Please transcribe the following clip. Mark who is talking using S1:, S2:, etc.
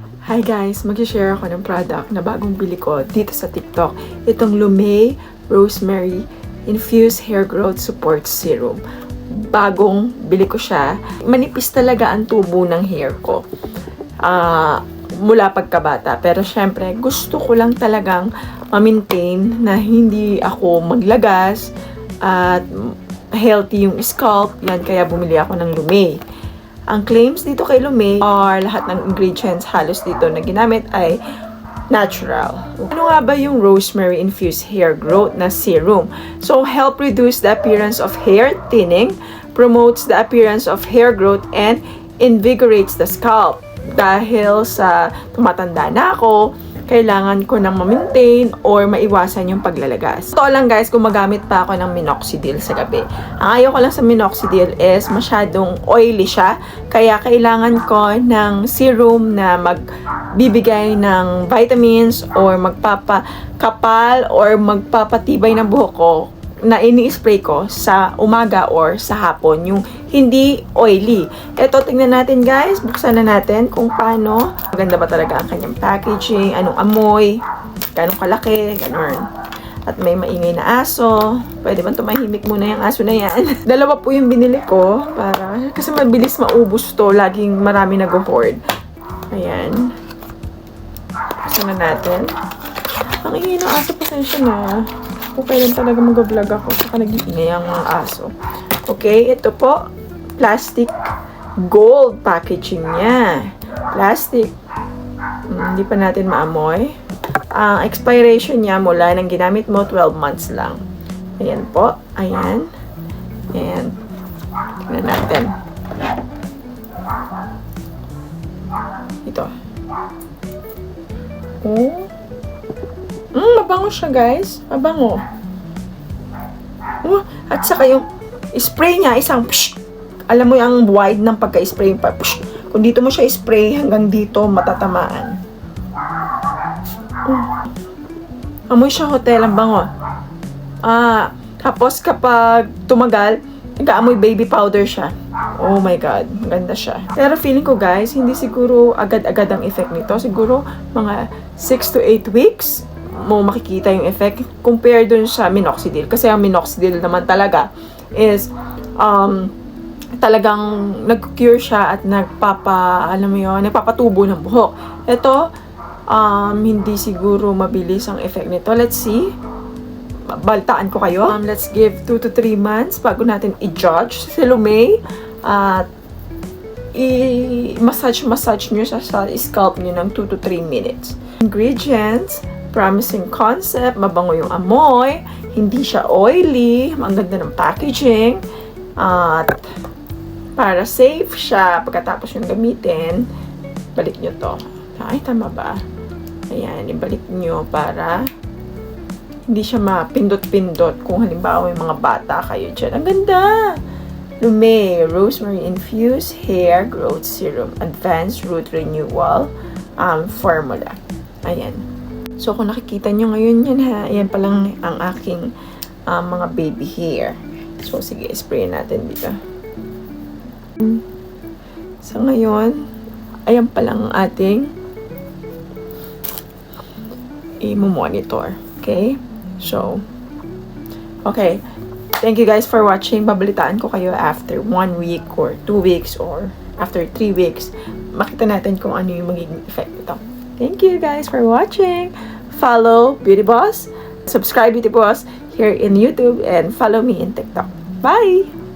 S1: Hi guys, mag-share ako ng product na bagong bili ko dito sa TikTok. Itong Lumay Rosemary Infused Hair Growth Support Serum. Bagong bili ko siya. Manipis talaga ang tubo ng hair ko. Mula pagkabata. Pero syempre, gusto ko lang talagang ma-maintain na hindi ako maglagas at healthy yung scalp. Yan, kaya bumili ako ng Lumay. Ang claims dito kay Lumay are lahat ng ingredients halos dito na ginamit ay natural. Ano nga ba yung rosemary infused hair growth na serum? So, help reduce the appearance of hair thinning, promotes the appearance of hair growth, and invigorates the scalp. Dahil sa tumatanda na ako, kailangan ko nang ma-maintain or maiwasan yung paglalagas. Totoo lang guys, gumagamit pa ako ng minoxidil sa gabi. Ang ayaw ko lang sa minoxidil is masyadong oily siya. Kaya kailangan ko ng serum na magbibigay ng vitamins or magpapakapal or magpapatibay ng buhok ko na ini-spray ko sa umaga or sa hapon, yung hindi oily. Ito, tingnan natin guys, buksan na natin kung paano. Maganda ba talaga ang kanyang packaging, anong amoy, ganong kalaki, ganon. At may maingay na aso. Pwede ba tumahimik muna yung aso na yan? Dalawa po yung binili ko, kasi mabilis maubos to, laging marami nag-hoard. Ayan. Buksan na natin. Ang ingay ng aso, pasensya na. Kung kailan talaga mag-vlog ako, saka nag-iingay ang aso. Okay, ito po, plastic gold packaging niya. Plastic. Hindi pa natin maamoy. Ang expiration niya mula nang ginamit mo, 12 months lang. Ayan po. Ayan. And, tingnan natin. Ito. Oh. Mabango siya guys. Mabango. At saka yung spray niya, isang psh. Alam mo yung wide ng pagka-spray. Psh. Kung dito mo siya spray, hanggang dito matatamaan. Amoy siya hotel. Ang bango. Tapos kapag tumagal, nag-aamoy baby powder siya. Oh my God. Maganda siya. Pero feeling ko guys, hindi siguro agad-agad ang effect nito. Siguro mga 6 to 8 weeks mo makikita yung effect compare dun sa minoxidil. Kasi ang minoxidil naman talaga is talagang nag-cure siya at nagpapatubo ng buhok. Ito, hindi siguro mabilis ang effect nito. Let's see. Baltaan ko kayo. Let's give 2 to 3 months bago natin i-judge si Lumay at i-massage nyo sa scalp nyo ng 2 to 3 minutes. Ingredients, promising concept, mabango yung amoy, hindi siya oily, ang ganda ng packaging, at para safe siya, pagkatapos yung gamitin, balik nyo to. Ay, tama ba? Ayan, ibalik nyo para hindi siya mapindot-pindot kung halimbawa yung mga bata kayo dyan. Ang ganda! Lumay Rosemary Infused Hair Growth Serum Advanced Root Renewal Formula. Ayan. So, kung nakikita nyo ngayon yan ha, ayan palang ang aking mga baby hair. So, sige, spray natin dito. So, ngayon, ayan palang ating i-monitor. Okay? So, okay. Thank you guys for watching. Babalitaan ko kayo after 1 week or 2 weeks or after 3 weeks. Makita natin kung ano yung magiging effect nito. Thank you guys for watching. Follow Beauty Boss. Subscribe Beauty Boss here in YouTube and follow me in TikTok. Bye!